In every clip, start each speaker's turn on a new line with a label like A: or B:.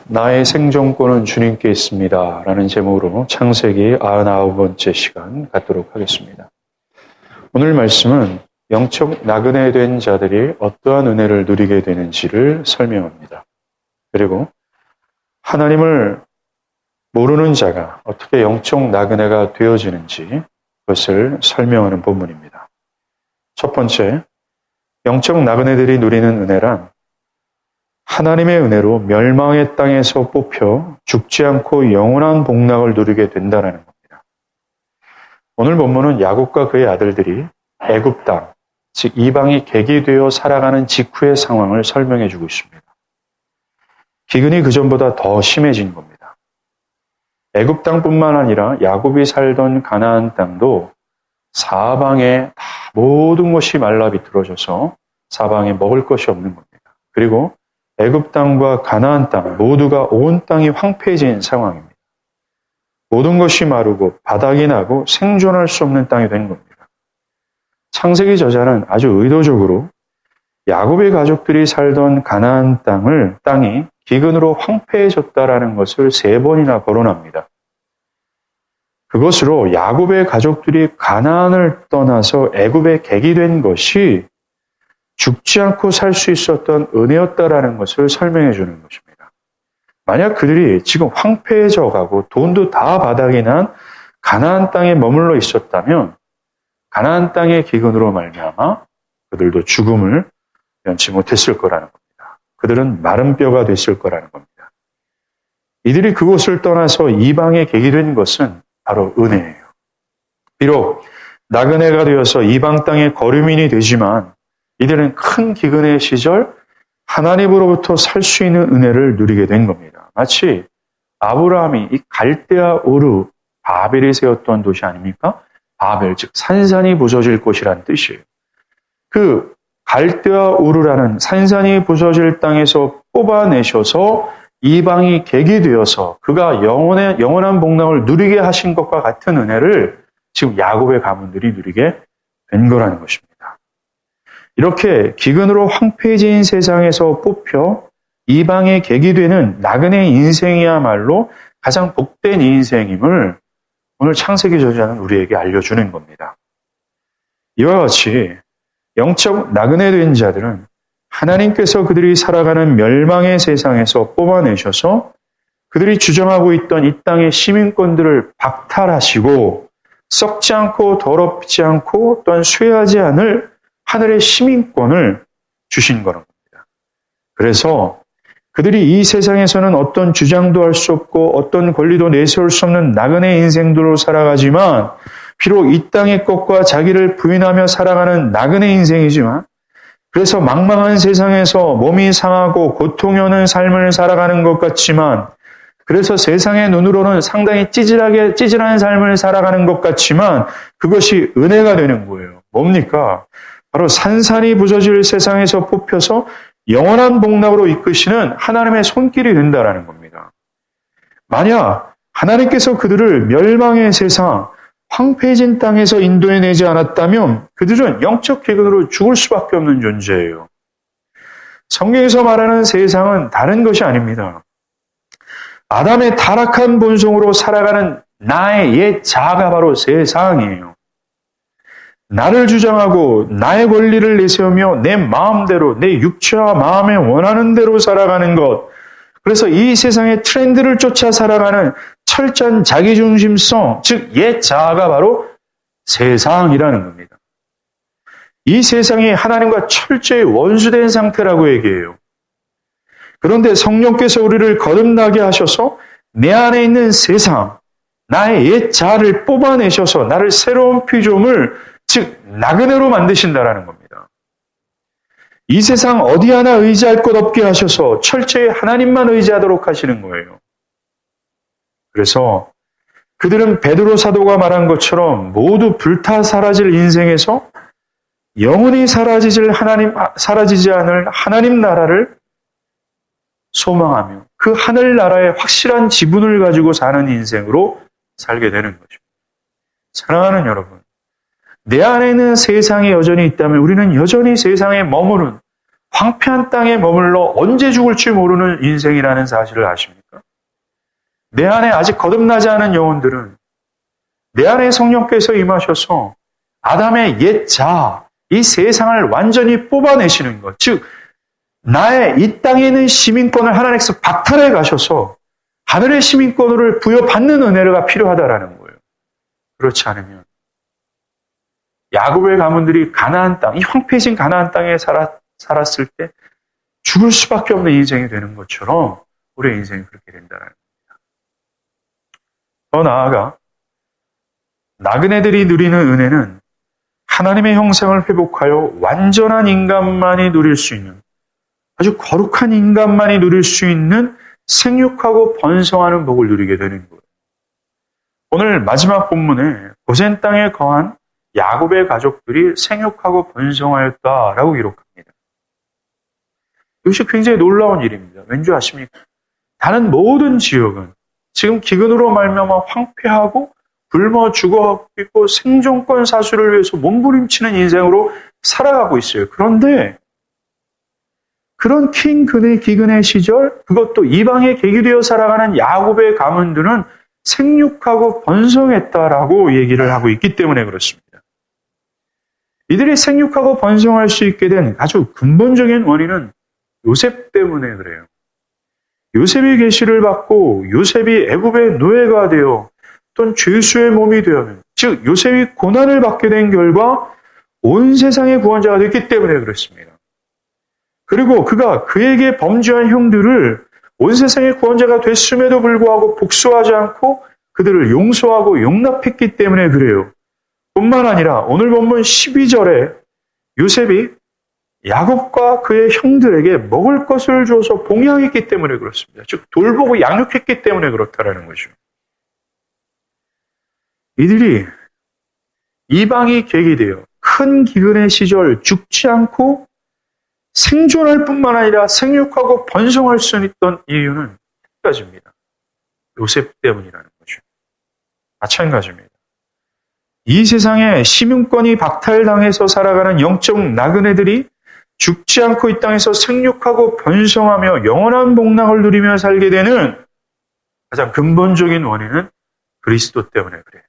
A: 나의 생존권은 주님께 있습니다. 라는 제목으로 창세기 99번째 시간 갖도록 하겠습니다. 오늘 말씀은 영적 나그네 된 자들이 어떠한 은혜를 누리게 되는지를 설명합니다. 그리고 하나님을 모르는 자가 어떻게 영적 나그네가 되어지는지 그것을 설명하는 본문입니다. 첫 번째, 영적 나그네들이 누리는 은혜란 하나님의 은혜로 멸망의 땅에서 뽑혀 죽지 않고 영원한 복락을 누리게 된다는 겁니다. 오늘 본문은 야곱과 그의 아들들이 애굽 땅, 즉 이방이 객이 되어 살아가는 직후의 상황을 설명해 주고 있습니다. 기근이 그전보다 더 심해진 겁니다. 애굽 땅뿐만 아니라 야곱이 살던 가나안 땅도 사방에 다 모든 것이 말라 비틀어져서 사방에 먹을 것이 없는 겁니다. 그리고 애굽 땅과 가나안 땅 모두가 온 땅이 황폐해진 상황입니다. 모든 것이 마르고 바닥이 나고 생존할 수 없는 땅이 된 겁니다. 창세기 저자는 아주 의도적으로 야곱의 가족들이 살던 가나안 땅이 기근으로 황폐해졌다라는 것을 3번이나 거론합니다. 그것으로 야곱의 가족들이 가나안을 떠나서 애굽에 객이 된 것이 죽지 않고 살 수 있었던 은혜였다라는 것을 설명해 주는 것입니다. 만약 그들이 지금 황폐해져 가고 돈도 다 바닥이 난 가나안 땅에 머물러 있었다면 가나안 땅의 기근으로 말미암아 그들도 죽음을 면치 못했을 거라는 겁니다. 그들은 마른 뼈가 됐을 거라는 겁니다. 이들이 그곳을 떠나서 이방에 객이 된 것은 바로 은혜예요. 비록 나그네가 되어서 이방 땅의 거류민이 되지만 이들은 큰 기근의 시절 하나님으로부터 살 수 있는 은혜를 누리게 된 겁니다. 마치 아브라함이 이 갈대아 우르 바벨이 세웠던 도시 아닙니까? 바벨, 즉 산산이 부서질 곳이란 뜻이에요. 그 갈대아 우르라는 산산이 부서질 땅에서 뽑아내셔서 이방이 객이 되어서 그가 영원한 복락을 누리게 하신 것과 같은 은혜를 지금 야곱의 가문들이 누리게 된 거라는 것입니다. 이렇게 기근으로 황폐해진 세상에서 뽑혀 이방의 객이 되는 나그네 인생이야말로 가장 복된 인생임을 오늘 창세기 저자는 우리에게 알려주는 겁니다. 이와 같이 영적 나그네 된 자들은 하나님께서 그들이 살아가는 멸망의 세상에서 뽑아내셔서 그들이 주장하고 있던 이 땅의 시민권들을 박탈하시고 썩지 않고 더럽지 않고 또한 쇠하지 않을 하늘의 시민권을 주신 거란 겁니다. 그래서 그들이 이 세상에서는 어떤 주장도 할 수 없고 어떤 권리도 내세울 수 없는 나그네 인생들로 살아가지만 비록 이 땅의 것과 자기를 부인하며 살아가는 나그네 인생이지만 그래서 망망한 세상에서 몸이 상하고 고통이 오는 삶을 살아가는 것 같지만 그래서 세상의 눈으로는 상당히 찌질한 삶을 살아가는 것 같지만 그것이 은혜가 되는 거예요. 뭡니까? 바로 산산이 부서질 세상에서 뽑혀서 영원한 복락으로 이끄시는 하나님의 손길이 된다라는 겁니다. 만약 하나님께서 그들을 멸망의 세상, 황폐해진 땅에서 인도해내지 않았다면 그들은 영적 기근으로 죽을 수밖에 없는 존재예요. 성경에서 말하는 세상은 다른 것이 아닙니다. 아담의 타락한 본성으로 살아가는 나의 옛 자아가 바로 세상이에요. 나를 주장하고 나의 권리를 내세우며 내 마음대로 내 육체와 마음에 원하는 대로 살아가는 것. 그래서 이 세상의 트렌드를 쫓아 살아가는 철저한 자기중심성, 즉 옛 자아가 바로 세상이라는 겁니다. 이 세상이 하나님과 철저히 원수된 상태라고 얘기해요. 그런데 성령께서 우리를 거듭나게 하셔서 내 안에 있는 세상, 나의 옛 자아를 뽑아내셔서 나를 새로운 피조물, 즉 나그네로 만드신다라는 겁니다. 이 세상 어디 하나 의지할 것 없게 하셔서 철저히 하나님만 의지하도록 하시는 거예요. 그래서 그들은 베드로 사도가 말한 것처럼 모두 불타 사라질 인생에서 영원히 사라지지 않을 하나님 나라를 소망하며 그 하늘 나라의 확실한 지분을 가지고 사는 인생으로 살게 되는 것입니다. 사랑하는 여러분, 내 안에는 세상이 여전히 있다면 우리는 여전히 세상에 머무는 황폐한 땅에 머물러 언제 죽을지 모르는 인생이라는 사실을 아십니까? 내 안에 아직 거듭나지 않은 영혼들은 내 안에 성령께서 임하셔서 아담의 옛 자, 이 세상을 완전히 뽑아내시는 것, 즉 나의 이 땅에 있는 시민권을 하나님께서 박탈해 가셔서 하늘의 시민권을 부여받는 은혜가 필요하다라는 거예요. 그렇지 않으면 야곱의 가문들이 가나안 땅, 이 황폐해진 가나안 땅에 살았을 때 죽을 수밖에 없는 인생이 되는 것처럼 우리의 인생이 그렇게 된다는 겁니다. 더 나아가 나그네들이 누리는 은혜는 하나님의 형상을 회복하여 완전한 인간만이 누릴 수 있는, 아주 거룩한 인간만이 누릴 수 있는 생육하고 번성하는 복을 누리게 되는 거예요. 오늘 마지막 본문에 고센 땅에 거한 야곱의 가족들이 생육하고 번성하였다라고 기록합니다. 이것이 굉장히 놀라운 일입니다. 왠지 아십니까? 다른 모든 지역은 지금 기근으로 말미암아 황폐하고 굶어 죽어있고 생존권 사수를 위해서 몸부림치는 인생으로 살아가고 있어요. 그런데 그런 기근의 시절, 그것도 이방에 계기되어 살아가는 야곱의 가문들은 생육하고 번성했다라고 얘기를 하고 있기 때문에 그렇습니다. 이들이 생육하고 번성할 수 있게 된 아주 근본적인 원인은 요셉 때문에 그래요. 요셉이 계시를 받고 요셉이 애굽의 노예가 되어 또는 죄수의 몸이 되어는, 즉 요셉이 고난을 받게 된 결과 온 세상의 구원자가 됐기 때문에 그렇습니다. 그리고 그가 그에게 범죄한 형들을 온 세상의 구원자가 됐음에도 불구하고 복수하지 않고 그들을 용서하고 용납했기 때문에 그래요. 뿐만 아니라 오늘 본문 12절에 요셉이 야곱과 그의 형들에게 먹을 것을 줘서 봉양했기 때문에 그렇습니다. 즉 돌보고 양육했기 때문에 그렇다라는 거죠. 이들이 이방이 계기되어 큰 기근의 시절 죽지 않고 생존할 뿐만 아니라 생육하고 번성할 수 있던 이유는 한 가지입니다. 요셉 때문이라는 거죠. 마찬가지입니다. 이 세상에 시민권이 박탈당해서 살아가는 영적 나그네들이 죽지 않고 이 땅에서 생육하고 번성하며 영원한 복락을 누리며 살게 되는 가장 근본적인 원인은 그리스도 때문에 그래요.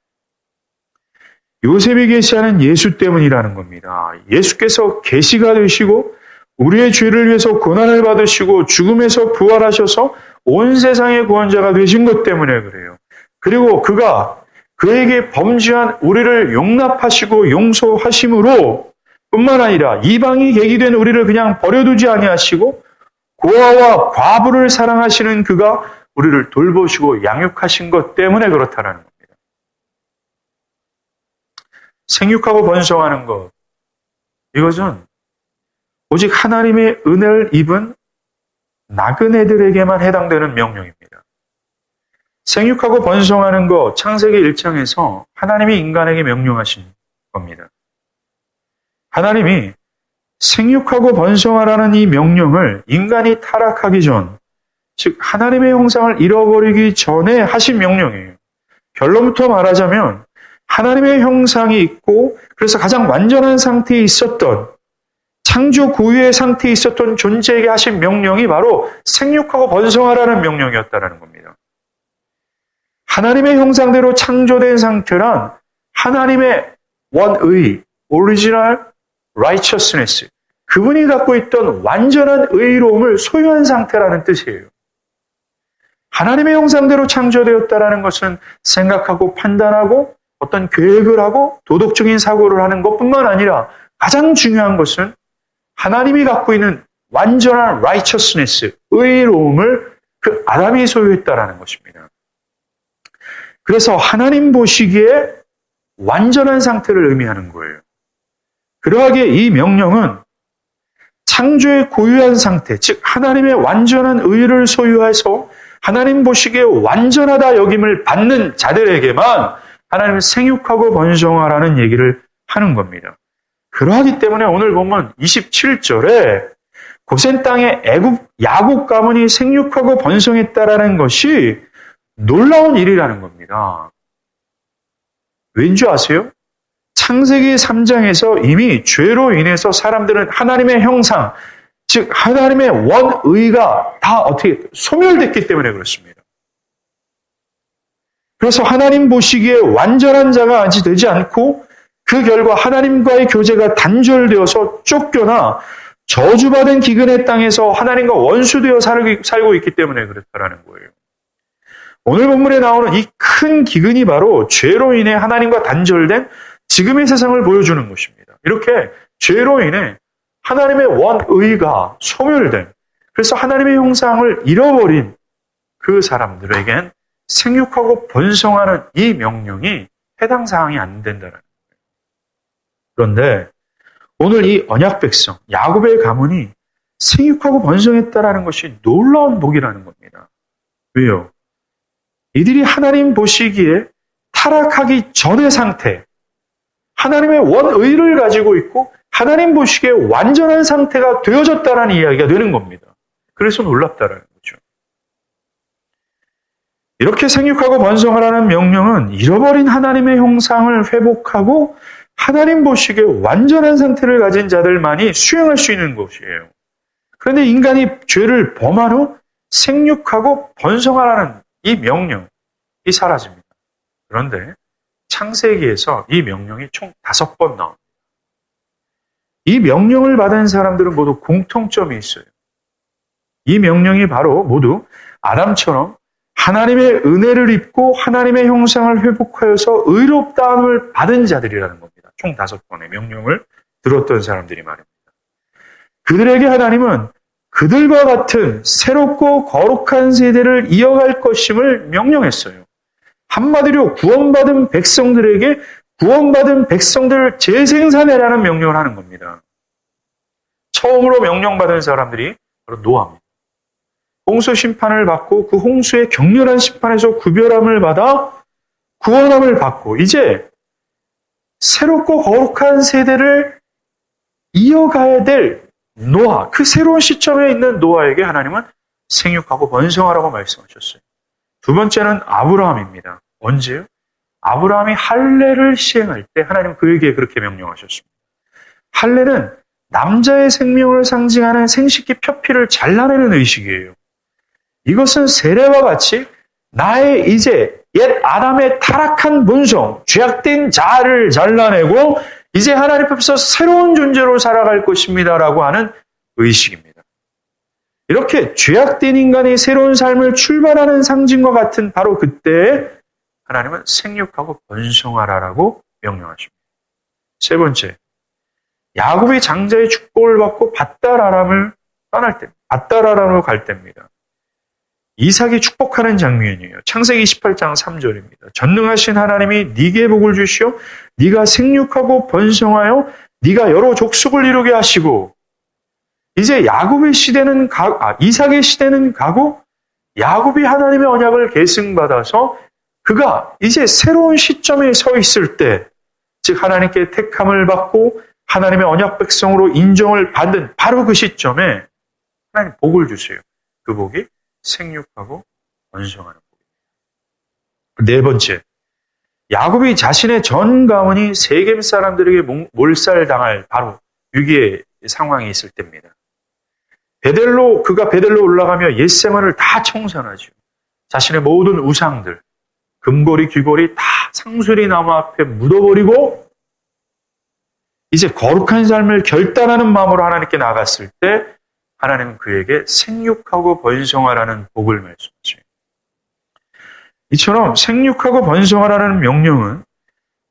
A: 요셉이 계시하는 예수 때문이라는 겁니다. 예수께서 계시가 되시고 우리의 죄를 위해서 고난을 받으시고 죽음에서 부활하셔서 온 세상의 구원자가 되신 것 때문에 그래요. 그리고 그가 그에게 범죄한 우리를 용납하시고 용서하심으로 뿐만 아니라 이방이 계기된 우리를 그냥 버려두지 아니하시고 고아와 과부를 사랑하시는 그가 우리를 돌보시고 양육하신 것 때문에 그렇다는 겁니다. 생육하고 번성하는 것, 이것은 오직 하나님의 은혜를 입은 나그네들에게만 해당되는 명령입니다. 생육하고 번성하는 것, 창세기 1장에서 하나님이 인간에게 명령하신 겁니다. 하나님이 생육하고 번성하라는 이 명령을 인간이 타락하기 전, 즉 하나님의 형상을 잃어버리기 전에 하신 명령이에요. 결론부터 말하자면 하나님의 형상이 있고 그래서 가장 완전한 상태에 있었던, 창조 고유의 상태에 있었던 존재에게 하신 명령이 바로 생육하고 번성하라는 명령이었다는 겁니다. 하나님의 형상대로 창조된 상태란 하나님의 원의, original righteousness, 그분이 갖고 있던 완전한 의로움을 소유한 상태라는 뜻이에요. 하나님의 형상대로 창조되었다는 것은 생각하고 판단하고 어떤 계획을 하고 도덕적인 사고를 하는 것뿐만 아니라 가장 중요한 것은 하나님이 갖고 있는 완전한 righteousness, 의로움을 그 아담이 소유했다라는 것입니다. 그래서 하나님 보시기에 완전한 상태를 의미하는 거예요. 그러하기에 이 명령은 창조의 고유한 상태, 즉 하나님의 완전한 의를 소유해서 하나님 보시기에 완전하다 여김을 받는 자들에게만 하나님은 생육하고 번성하라는 얘기를 하는 겁니다. 그러하기 때문에 오늘 보면 27절에 고센 땅의 야곱 가문이 생육하고 번성했다라는 것이 놀라운 일이라는 겁니다. 왠지 아세요? 창세기 3장에서 이미 죄로 인해서 사람들은 하나님의 형상, 즉 하나님의 원의가 다 어떻게 소멸됐기 때문에 그렇습니다. 그래서 하나님 보시기에 완전한 자가 아직 되지 않고 그 결과 하나님과의 교제가 단절되어서 쫓겨나 저주받은 기근의 땅에서 하나님과 원수되어 살고 있기 때문에 그렇다라는 거예요. 오늘 본문에 나오는 이 큰 기근이 바로 죄로 인해 하나님과 단절된 지금의 세상을 보여주는 것입니다. 이렇게 죄로 인해 하나님의 원의가 소멸된, 그래서 하나님의 형상을 잃어버린 그 사람들에겐 생육하고 번성하는 이 명령이 해당 사항이 안 된다는 거예요. 그런데 오늘 이 언약 백성 야곱의 가문이 생육하고 번성했다라는 것이 놀라운 복이라는 겁니다. 왜요? 이들이 하나님 보시기에 타락하기 전의 상태, 하나님의 원의를 가지고 있고 하나님 보시기에 완전한 상태가 되어졌다라는 이야기가 되는 겁니다. 그래서 놀랍다라는 거죠. 이렇게 생육하고 번성하라는 명령은 잃어버린 하나님의 형상을 회복하고 하나님 보시기에 완전한 상태를 가진 자들만이 수행할 수 있는 것이에요. 그런데 인간이 죄를 범한 후 생육하고 번성하라는 이 명령이 사라집니다. 그런데 창세기에서 이 명령이 총 5번 나옵니다. 이 명령을 받은 사람들은 모두 공통점이 있어요. 이 명령이 바로 모두 아담처럼 하나님의 은혜를 입고 하나님의 형상을 회복하여서 의롭다함을 받은 자들이라는 겁니다. 총 5번의 명령을 들었던 사람들이 말입니다. 그들에게 하나님은 그들과 같은 새롭고 거룩한 세대를 이어갈 것임을 명령했어요. 한마디로 구원받은 백성들에게 구원받은 백성들 재생산해라는 명령을 하는 겁니다. 처음으로 명령받은 사람들이 바로 노아입니다. 홍수 심판을 받고 그 홍수의 격렬한 심판에서 구별함을 받아 구원함을 받고 이제 새롭고 거룩한 세대를 이어가야 될 노아, 그 새로운 시점에 있는 노아에게 하나님은 생육하고 번성하라고 말씀하셨어요. 두 번째는 아브라함입니다. 언제요? 아브라함이 할례를 시행할 때 하나님 그에게 그렇게 명령하셨습니다. 할례는 남자의 생명을 상징하는 생식기 표피를 잘라내는 의식이에요. 이것은 세례와 같이 나의 이제 옛 아담의 타락한 본성, 죄악된 자아를 잘라내고 이제 하나님 앞에서 새로운 존재로 살아갈 것입니다라고 하는 의식입니다. 이렇게 죄악된 인간이 새로운 삶을 출발하는 상징과 같은 바로 그때에 하나님은 생육하고 번성하라라고 명령하십니다. 세 번째, 야곱이 장자의 축복을 받고 밧다라람을 떠날 때, 밧다라람으로 갈 때입니다. 이삭이 축복하는 장면이에요. 창세기 28장 3절입니다. 전능하신 하나님이 네게 복을 주시어 네가 생육하고 번성하여 네가 여러 족속을 이루게 하시고 이제 야곱의 시대는 이삭의 시대는 가고 야곱이 하나님의 언약을 계승받아서 그가 이제 새로운 시점에 서 있을 때, 즉 하나님께 택함을 받고 하나님의 언약 백성으로 인정을 받는 바로 그 시점에 하나님 복을 주세요. 그 복이 생육하고 번성하는 복입니다. 네 번째, 야곱이 자신의 전 가문이 세겜 사람들에게 몰살당할 바로 위기의 상황이 있을 때입니다. 그가 베델로 올라가며 옛 생활을 다 청산하죠. 자신의 모든 우상들, 금고리, 귀고리 다 상수리 나무 앞에 묻어버리고 이제 거룩한 삶을 결단하는 마음으로 하나님께 나갔을 때 하나님은 그에게 생육하고 번성하라는 복을 말씀하셔요. 이처럼 생육하고 번성하라는 명령은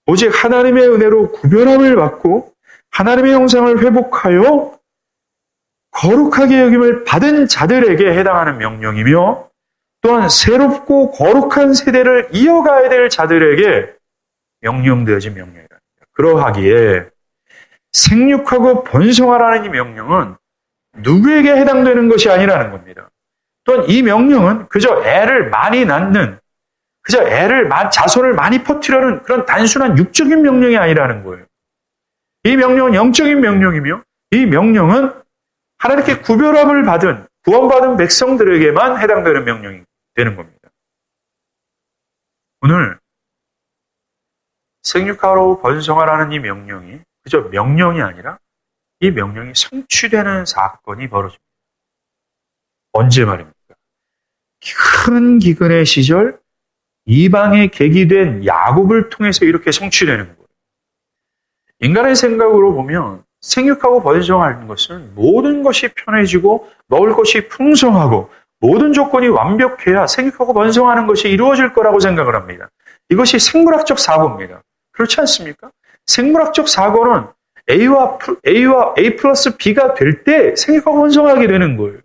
A: 오직 하나님의 은혜로 구별함을 받고 하나님의 형상을 회복하여 거룩하게 여김을 받은 자들에게 해당하는 명령이며 또한 새롭고 거룩한 세대를 이어가야 될 자들에게 명령되어진 명령이랍니다. 그러하기에 생육하고 번성하라는 이 명령은 누구에게 해당되는 것이 아니라는 겁니다. 또한 이 명령은 그저 애를 많이 낳는, 그저 자손을 많이 퍼뜨리는 그런 단순한 육적인 명령이 아니라는 거예요. 이 명령은 영적인 명령이며 이 명령은 하나님께 구별함을 받은, 구원받은 백성들에게만 해당되는 명령이 되는 겁니다. 오늘 생육하고 번성하라는 이 명령이 그저 명령이 아니라 이 명령이 성취되는 사건이 벌어집니다. 언제 말입니까? 큰 기근의 시절 이방의 객이 된 야곱을 통해서 이렇게 성취되는 거예요. 인간의 생각으로 보면 생육하고 번성하는 것은 모든 것이 편해지고 먹을 것이 풍성하고 모든 조건이 완벽해야 생육하고 번성하는 것이 이루어질 거라고 생각을 합니다. 이것이 생물학적 사고입니다. 그렇지 않습니까? 생물학적 사고는 A와 A 플러스 B가 될 때 생육하고 번성하게 되는 거예요.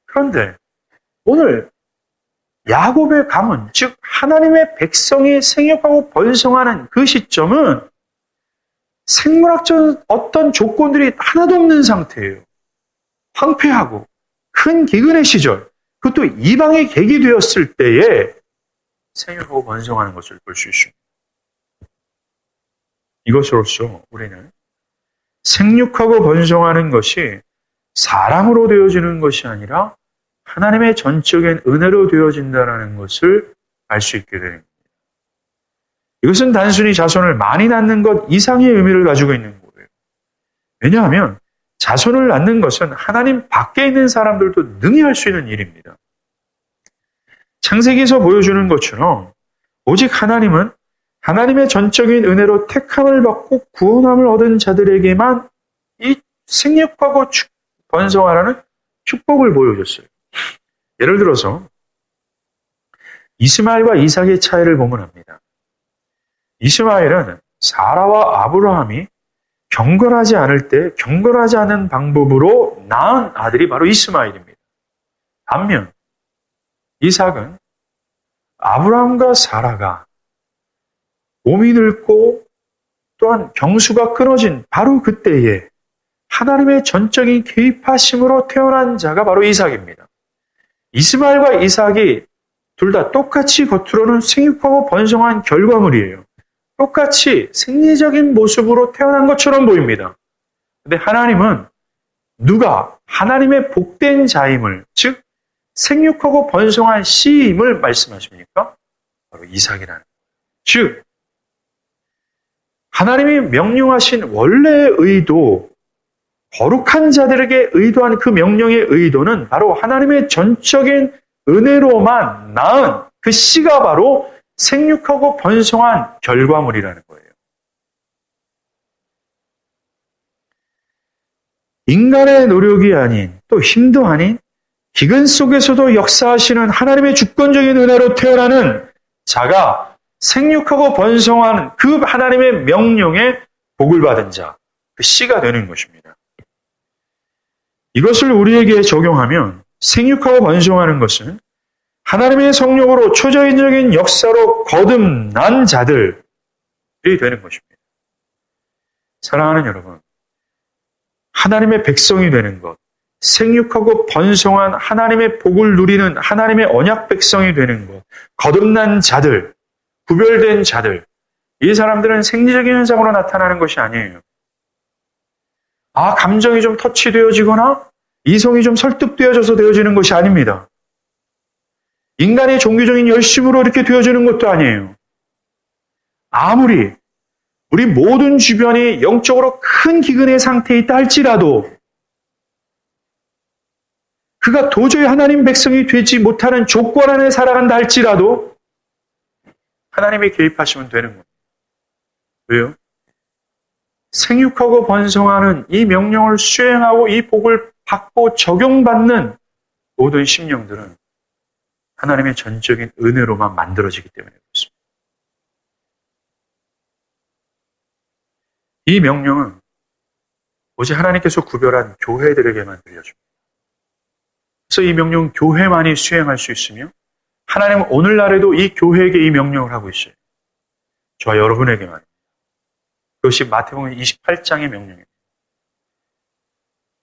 A: 그런데 오늘 야곱의 가문, 즉 하나님의 백성이 생육하고 번성하는 그 시점은 생물학적 어떤 조건들이 하나도 없는 상태예요. 황폐하고 큰 기근의 시절, 그것도 이방의 객이 되었을 때에 생육하고 번성하는 것을 볼 수 있습니다. 이것으로써 우리는 생육하고 번성하는 것이 사람으로 되어지는 것이 아니라 하나님의 전적인 은혜로 되어진다는 것을 알 수 있게 됩니다. 이것은 단순히 자손을 많이 낳는 것 이상의 의미를 가지고 있는 거예요. 왜냐하면 자손을 낳는 것은 하나님 밖에 있는 사람들도 능히 할 수 있는 일입니다. 창세기에서 보여주는 것처럼 오직 하나님은 하나님의 전적인 은혜로 택함을 받고 구원함을 얻은 자들에게만 이 생육하고 번성하라는 축복을 보여줬어요. 예를 들어서 이스마엘과 이삭의 차이를 보면 합니다. 이스마엘은 사라와 아브라함이 경건하지 않을 때 경건하지 않은 방법으로 낳은 아들이 바로 이스마엘입니다. 반면 이삭은 아브라함과 사라가 몸이 늙고 또한 경수가 끊어진 바로 그때에 하나님의 전적인 개입하심으로 태어난 자가 바로 이삭입니다. 이스마엘과 이삭이 둘 다 똑같이 겉으로는 생육하고 번성한 결과물이에요. 똑같이 생리적인 모습으로 태어난 것처럼 보입니다. 그런데 하나님은 누가 하나님의 복된 자임을, 즉 생육하고 번성한 씨임을 말씀하십니까? 바로 이삭이라는 거예요. 즉 하나님이 명령하신 원래의 의도, 거룩한 자들에게 의도한 그 명령의 의도는 바로 하나님의 전적인 은혜로만 낳은 그 씨가 바로 생육하고 번성한 결과물이라는 거예요. 인간의 노력이 아닌, 또 힘도 아닌 기근 속에서도 역사하시는 하나님의 주권적인 은혜로 태어나는 자가 생육하고 번성하는 그 하나님의 명령에 복을 받은 자, 그 씨가 되는 것입니다. 이것을 우리에게 적용하면 생육하고 번성하는 것은 하나님의 성령으로 초자연적인 역사로 거듭난 자들이 되는 것입니다. 사랑하는 여러분, 하나님의 백성이 되는 것, 생육하고 번성한 하나님의 복을 누리는 하나님의 언약 백성이 되는 것, 거듭난 자들, 구별된 자들, 이 사람들은 생리적인 현상으로 나타나는 것이 아니에요. 감정이 좀 터치되어지거나 이성이 좀 설득되어져서 되어지는 것이 아닙니다. 인간의 종교적인 열심으로 이렇게 되어지는 것도 아니에요. 아무리 우리 모든 주변이 영적으로 큰 기근의 상태에 있다 할지라도 그가 도저히 하나님 백성이 되지 못하는 조건 안에 살아간다 할지라도 하나님이 개입하시면 되는 거예요. 왜요? 생육하고 번성하는 이 명령을 수행하고 이 복을 받고 적용받는 모든 심령들은 하나님의 전적인 은혜로만 만들어지기 때문에 그렇습니다. 이 명령은 오직 하나님께서 구별한 교회들에게만 들려줍니다. 그래서 이 명령은 교회만이 수행할 수 있으며 하나님은 오늘날에도 이 교회에게 이 명령을 하고 있어요. 저와 여러분에게만. 그것이 마태복음 28장의 명령입니다.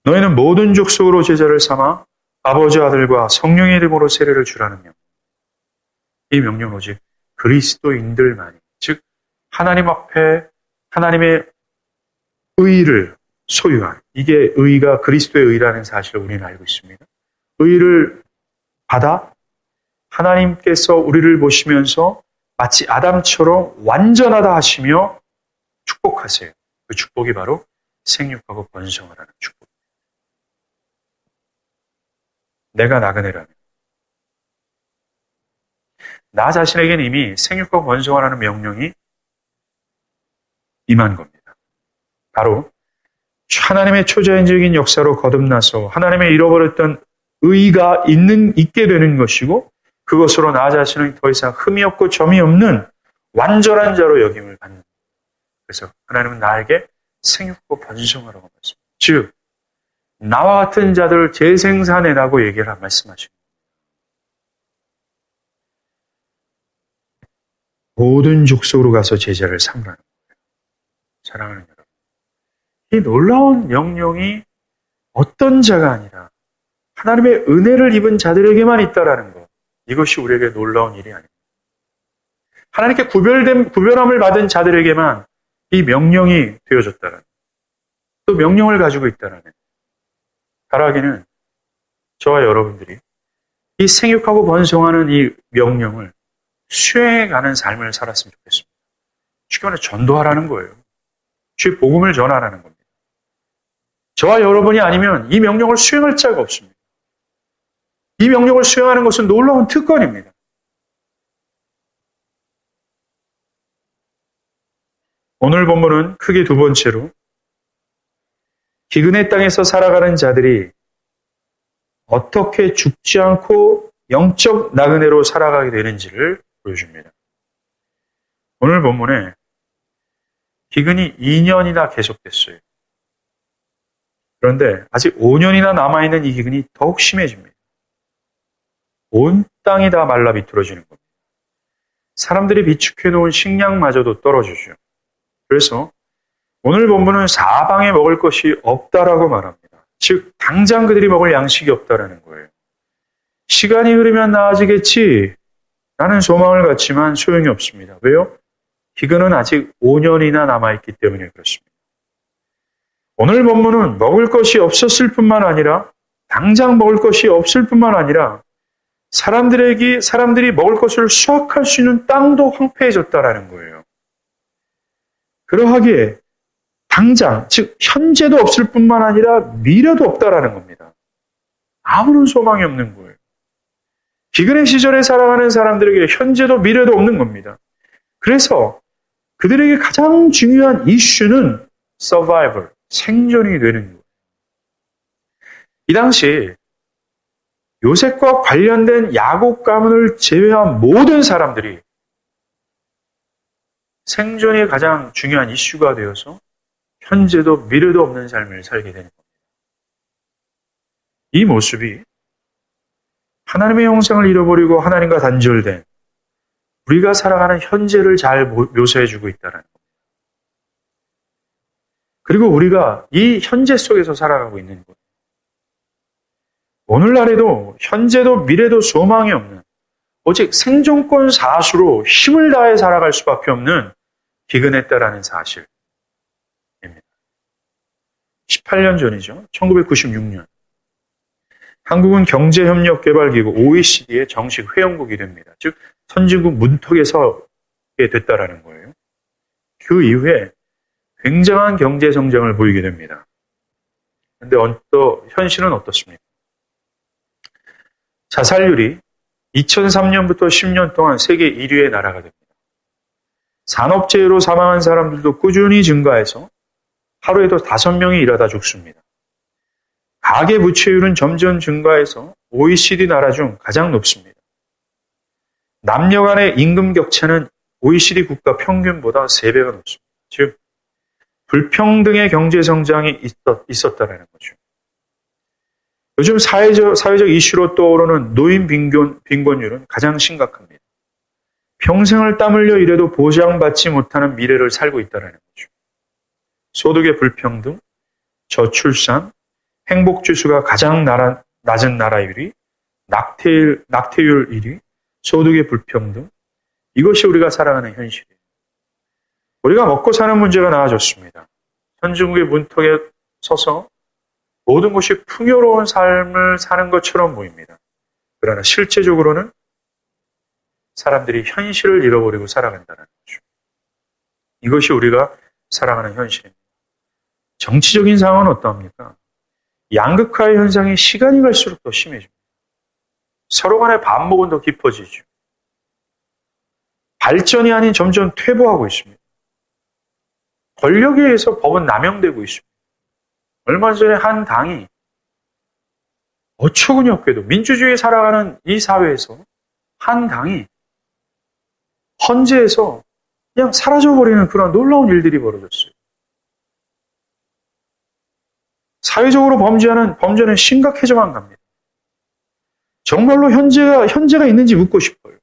A: 너희는 모든 족속으로 제자를 삼아 아버지 아들과 성령의 이름으로 세례를 주라는 명령. 이 명령은 오직 그리스도인들만이, 즉 하나님 앞에 하나님의 의를 소유한, 이게 의가 그리스도의 의라는 사실을 우리는 알고 있습니다. 의를 받아 하나님께서 우리를 보시면서 마치 아담처럼 완전하다 하시며 축복하세요. 그 축복이 바로 생육하고 번성하라는 축복입니다. 내가 나그네라면 나 자신에게는 이미 생육하고 번성하라는 명령이 임한 겁니다. 바로 하나님의 초자연적인 역사로 거듭나서 하나님의 잃어버렸던 의가 있게 되는 것이고, 그것으로 나 자신은 더 이상 흠이 없고 점이 없는 완전한 자로 여김을 받는. 그래서 하나님은 나에게 생육하고 번성하라고 말씀합니다. 즉 나와 같은 자들을 재생산해라고 얘기를 말씀하십니다. 모든 족속으로 가서 제자를 삼으라는 거예요. 사랑하는 여러분, 이 놀라운 명령이 어떤 자가 아니라 하나님의 은혜를 입은 자들에게만 있다라는 것, 이것이 우리에게 놀라운 일이 아닙니다. 하나님께 구별함을 받은 자들에게만 이 명령이 되어졌다라는, 또 명령을 가지고 있다라는, 바라기는 저와 여러분들이 이 생육하고 번성하는 이 명령을 수행해가는 삶을 살았으면 좋겠습니다. 쉽게 말해 전도하라는 거예요. 주의 복음을 전하라는 겁니다. 저와 여러분이 아니면 이 명령을 수행할 자가 없습니다. 이 명령을 수행하는 것은 놀라운 특권입니다. 오늘 본문은 크게 두 번째로 기근의 땅에서 살아가는 자들이 어떻게 죽지 않고 영적 나그네로 살아가게 되는지를 보여줍니다. 오늘 본문에 기근이 2년이나 계속됐어요. 그런데 아직 5년이나 남아있는 이 기근이 더욱 심해집니다. 온 땅이 다 말라 비틀어지는 겁니다. 사람들이 비축해 놓은 식량마저도 떨어지죠. 그래서 오늘 본문은 사방에 먹을 것이 없다라고 말합니다. 즉 당장 그들이 먹을 양식이 없다라는 거예요. 시간이 흐르면 나아지겠지 라는 소망을 갖지만 소용이 없습니다. 왜요? 기근은 아직 5년이나 남아있기 때문에 그렇습니다. 오늘 본문은 먹을 것이 없었을 뿐만 아니라, 당장 먹을 것이 없을 뿐만 아니라 사람들이 먹을 것을 수확할 수 있는 땅도 황폐해졌다라는 거예요. 그러하기에 당장, 즉 현재도 없을 뿐만 아니라 미래도 없다라는 겁니다. 아무런 소망이 없는 거예요. 기근의 시절에 살아가는 사람들에게 현재도 미래도 없는 겁니다. 그래서 그들에게 가장 중요한 이슈는 survival, 생존이 되는 거예요. 이 당시 요셉과 관련된 야곱 가문을 제외한 모든 사람들이 생존이 가장 중요한 이슈가 되어서 현재도 미래도 없는 삶을 살게 되는 겁니다. 이 모습이 하나님의 형상을 잃어버리고 하나님과 단절된 우리가 살아가는 현재를 잘 묘사해주고 있다는 겁니다. 그리고 우리가 이 현재 속에서 살아가고 있는 것. 오늘날에도 현재도 미래도 소망이 없는, 오직 생존권 사수로 힘을 다해 살아갈 수밖에 없는 기근했다라는 사실입니다. 18년 전이죠. 1996년. 한국은 경제협력개발기구 OECD의 정식 회원국이 됩니다. 즉 선진국 문턱에 서게 됐다라는 거예요. 그 이후에 굉장한 경제 성장을 보이게 됩니다. 그런데 현실은 어떻습니까? 자살률이 2003년부터 10년 동안 세계 1위의 나라가 됩니다. 산업재해로 사망한 사람들도 꾸준히 증가해서 하루에도 5명이 일하다 죽습니다. 가계부채율은 점점 증가해서 OECD 나라 중 가장 높습니다. 남녀 간의 임금 격차는 OECD 국가 평균보다 3배가 높습니다. 즉 불평등의 경제 성장이 있었다는 거죠. 요즘 사회적 이슈로 떠오르는 노인 빈곤율은 가장 심각합니다. 평생을 땀 흘려 일해도 보장받지 못하는 미래를 살고 있다는 거죠. 소득의 불평등, 저출산, 행복지수가 가장 낮은 나라율이, 낙태율 1위, 소득의 불평등, 이것이 우리가 살아가는 현실이에요. 우리가 먹고 사는 문제가 나아졌습니다. 선진국의 문턱에 서서 모든 것이 풍요로운 삶을 사는 것처럼 보입니다. 그러나 실제적으로는 사람들이 현실을 잃어버리고 살아간다는 거죠. 이것이 우리가 살아가는 현실입니다. 정치적인 상황은 어떠합니까? 양극화의 현상이 시간이 갈수록 더 심해집니다. 서로 간의 반목은 더 깊어지죠. 발전이 아닌 점점 퇴보하고 있습니다. 권력에 의해서 법은 남용되고 있습니다. 얼마 전에 한 당이 어처구니 없게도 민주주의에 살아가는 이 사회에서 한 당이 헌재에서 그냥 사라져버리는 그런 놀라운 일들이 벌어졌어요. 사회적으로 범죄는 심각해져만 갑니다. 정말로 현재가 있는지 묻고 싶어요.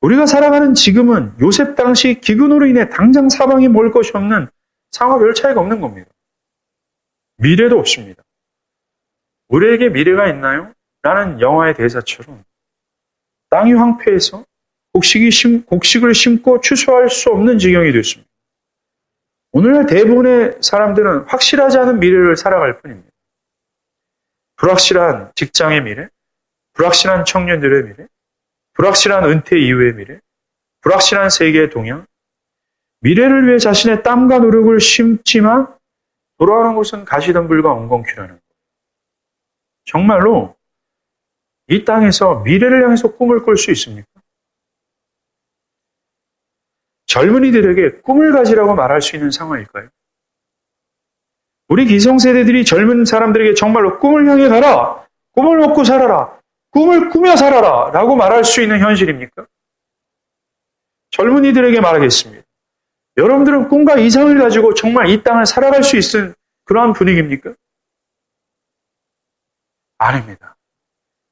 A: 우리가 살아가는 지금은 요셉 당시 기근으로 인해 당장 사방에 먹을 것이 없는 상황과 별 차이가 없는 겁니다. 미래도 없습니다. 우리에게 미래가 있나요? 라는 영화의 대사처럼 땅이 황폐해서 곡식을 심고 추수할 수 없는 지경이 됐습니다. 오늘날 대부분의 사람들은 확실하지 않은 미래를 살아갈 뿐입니다. 불확실한 직장의 미래, 불확실한 청년들의 미래, 불확실한 은퇴 이후의 미래, 불확실한 세계의 동향, 미래를 위해 자신의 땀과 노력을 심지만 돌아오는 곳은 가시덤불과 엉겅퀴라는 거예요. 정말로 이 땅에서 미래를 향해서 꿈을 꿀 수 있습니까? 젊은이들에게 꿈을 가지라고 말할 수 있는 상황일까요? 우리 기성세대들이 젊은 사람들에게 정말로 꿈을 향해 가라, 꿈을 먹고 살아라, 꿈을 꾸며 살아라 라고 말할 수 있는 현실입니까? 젊은이들에게 말하겠습니다. 여러분들은 꿈과 이상을 가지고 정말 이 땅을 살아갈 수 있는 그러한 분위기입니까? 아닙니다.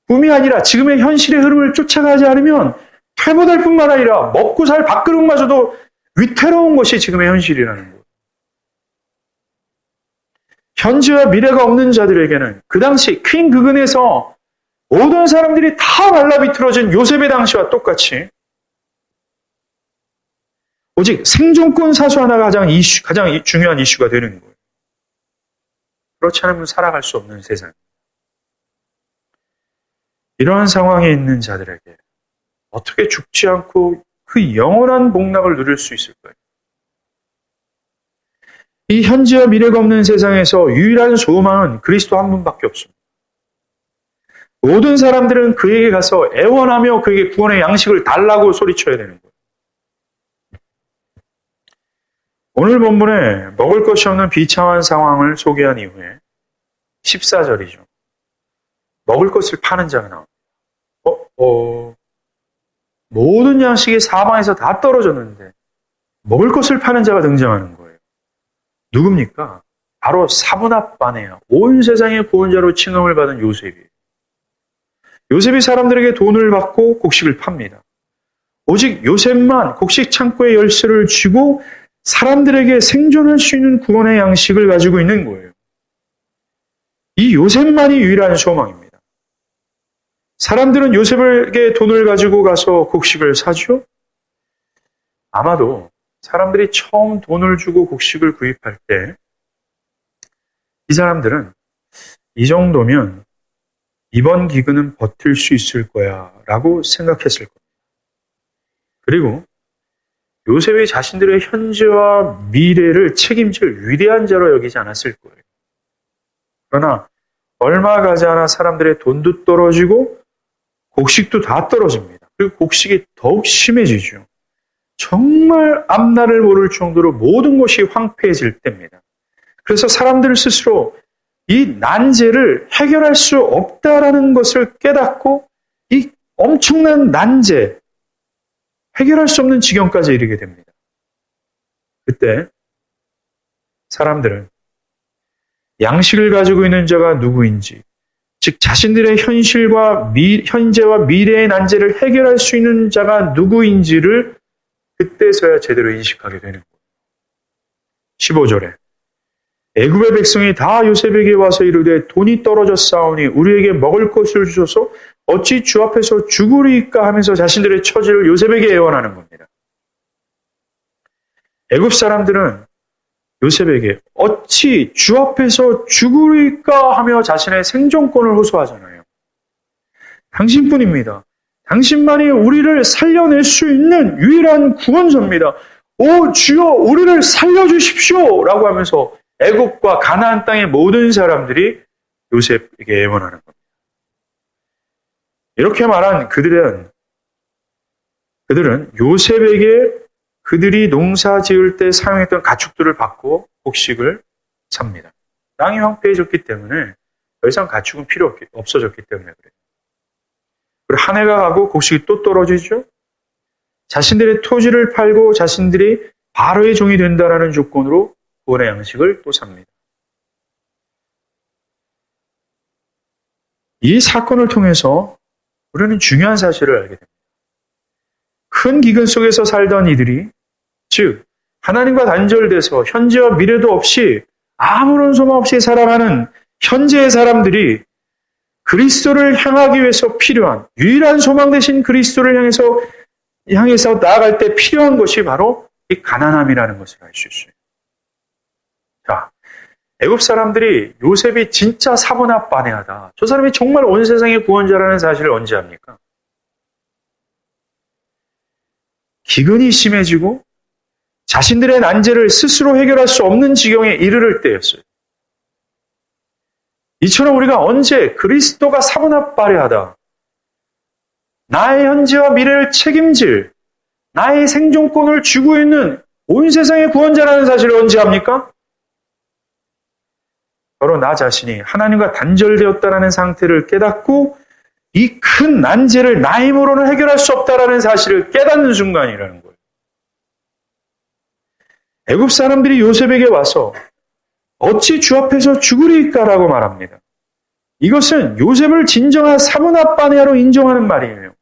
A: 꿈이 아니라 지금의 현실의 흐름을 쫓아가지 않으면 퇴보될 뿐만 아니라 먹고 살 밥그릇마저도 위태로운 것이 지금의 현실이라는 거예요. 현재와 미래가 없는 자들에게는 그 당시 퀸 그근에서 모든 사람들이 다 말라비틀어진 요셉의 당시와 똑같이 오직 생존권 사수 하나가 가장 중요한 이슈가 되는 거예요. 그렇지 않으면 살아갈 수 없는 세상. 이러한 상황에 있는 자들에게 어떻게 죽지 않고 그 영원한 복락을 누릴 수 있을까요? 이 현재와 미래가 없는 세상에서 유일한 소망은 그리스도 한 분밖에 없습니다. 모든 사람들은 그에게 가서 애원하며 그에게 구원의 양식을 달라고 소리쳐야 되는 거예요. 오늘 본문에 먹을 것이 없는 비참한 상황을 소개한 이후에 14절이죠. 먹을 것을 파는 자가 나옵니다. 모든 양식이 사방에서 다 떨어졌는데 먹을 것을 파는 자가 등장하는 거예요. 누굽니까? 바로 사분합바네야. 온 세상의 구원자로 칭함을 받은 요셉이에요. 요셉이 사람들에게 돈을 받고 곡식을 팝니다. 오직 요셉만 곡식 창고의 열쇠를 쥐고 사람들에게 생존할 수 있는 구원의 양식을 가지고 있는 거예요. 이 요셉만이 유일한 소망입니다. 사람들은 요셉에게 돈을 가지고 가서 곡식을 사죠? 아마도 사람들이 처음 돈을 주고 곡식을 구입할 때 이 사람들은 이 정도면 이번 기근은 버틸 수 있을 거야 라고 생각했을 겁니다. 그리고 요셉이 자신들의 현재와 미래를 책임질 위대한 자로 여기지 않았을 거예요. 그러나 얼마 가지 않아 사람들의 돈도 떨어지고 곡식도 다 떨어집니다. 그리고 곡식이 더욱 심해지죠. 정말 앞날을 모를 정도로 모든 것이 황폐해질 때입니다. 그래서 사람들 스스로 이 난제를 해결할 수 없다라는 것을 깨닫고 이 엄청난 난제, 해결할 수 없는 지경까지 이르게 됩니다. 그때 사람들은 양식을 가지고 있는 자가 누구인지, 즉 자신들의 현재와 미래의 난제를 해결할 수 있는 자가 누구인지를 그때서야 제대로 인식하게 되는 거예요. 15절에 애굽의 백성이 다 요셉에게 와서 이르되 돈이 떨어졌사오니 우리에게 먹을 것을 주소서 어찌 주 앞에서 죽으리이까 하면서 자신들의 처지를 요셉에게 애원하는 겁니다. 애굽 사람들은 요셉에게 어찌 주 앞에서 죽으리까 하며 자신의 생존권을 호소하잖아요. 당신뿐입니다. 당신만이 우리를 살려낼 수 있는 유일한 구원자입니다. 오 주여 우리를 살려주십시오 라고 하면서 애굽과 가나안 땅의 모든 사람들이 요셉에게 애원하는 겁니다. 이렇게 말한 그들은 그들은 요셉에게 그들이 농사 지을 때 사용했던 가축들을 받고 곡식을 삽니다. 땅이 황폐해졌기 때문에 더 이상 가축은 없어졌기 때문에 그래요. 그리고 한 해가 가고 곡식이 또 떨어지죠. 자신들의 토지를 팔고 자신들이 바로의 종이 된다라는 조건으로 구원의 양식을 또 삽니다. 이 사건을 통해서 우리는 중요한 사실을 알게 됩니다. 큰 기근 속에서 살던 이들이, 즉 하나님과 단절돼서 현재와 미래도 없이 아무런 소망 없이 살아가는 현재의 사람들이 그리스도를 향하기 위해서 필요한 유일한 소망 되신 그리스도를 향해서 나아갈 때 필요한 것이 바로 이 가난함이라는 것을 알 수 있어요. 자, 애굽 사람들이 요셉이 진짜 사분합반해하다. 저 사람이 정말 온 세상의 구원자라는 사실을 언제 합니까? 기근이 심해지고 자신들의 난제를 스스로 해결할 수 없는 지경에 이르를 때였어요. 이처럼 우리가 언제 그리스도가 사분합발해하다. 나의 현재와 미래를 책임질, 나의 생존권을 쥐고 있는 온 세상의 구원자라는 사실을 언제 합니까? 바로 나 자신이 하나님과 단절되었다는 상태를 깨닫고 이 큰 난제를 나 힘으로는 해결할 수 없다는 사실을 깨닫는 순간이라는 거예요. 애굽 사람들이 요셉에게 와서 어찌 주 앞에서 죽으리까라고 말합니다. 이것은 요셉을 진정한 사분합반해로 인정하는 말이에요.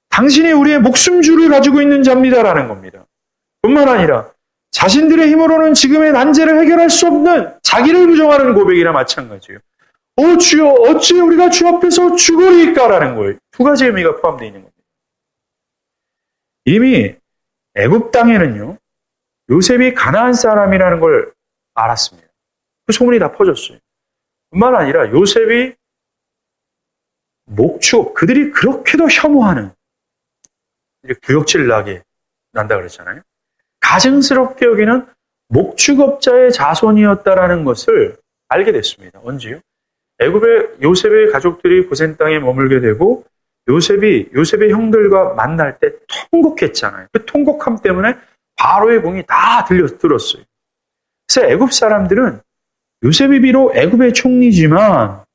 A: 당신이 우리의 목숨줄을 가지고 있는 자입니다라는 겁니다. 뿐만 아니라 자신들의 힘으로는 지금의 난제를 해결할 수 없는 자기를 부정하는 고백이나 마찬가지예요. 주여 어찌 우리가 주 앞에서 죽으리까라는 거예요. 두 가지 의미가 포함되어 있는 겁니다. 이미 애굽 땅에는요. 요셉이 가나안 사람이라는 걸 알았습니다. 그 소문이 다 퍼졌어요. 뿐만 아니라 요셉이 목축, 그들이 그렇게도 혐오하는 구역질 나게 난다 그랬잖아요. 가증스럽게 여기는 목축업자의 자손이었다라는 것을 알게 됐습니다. 언제요? 애굽의 요셉의 가족들이 고센 땅에 머물게 되고 요셉의 형들과 만날 때 통곡했잖아요. 그 통곡함 때문에 바로의 공이 다 들었어요. 그래서 애굽 사람들은 요셉이 비록 애굽의 총리지만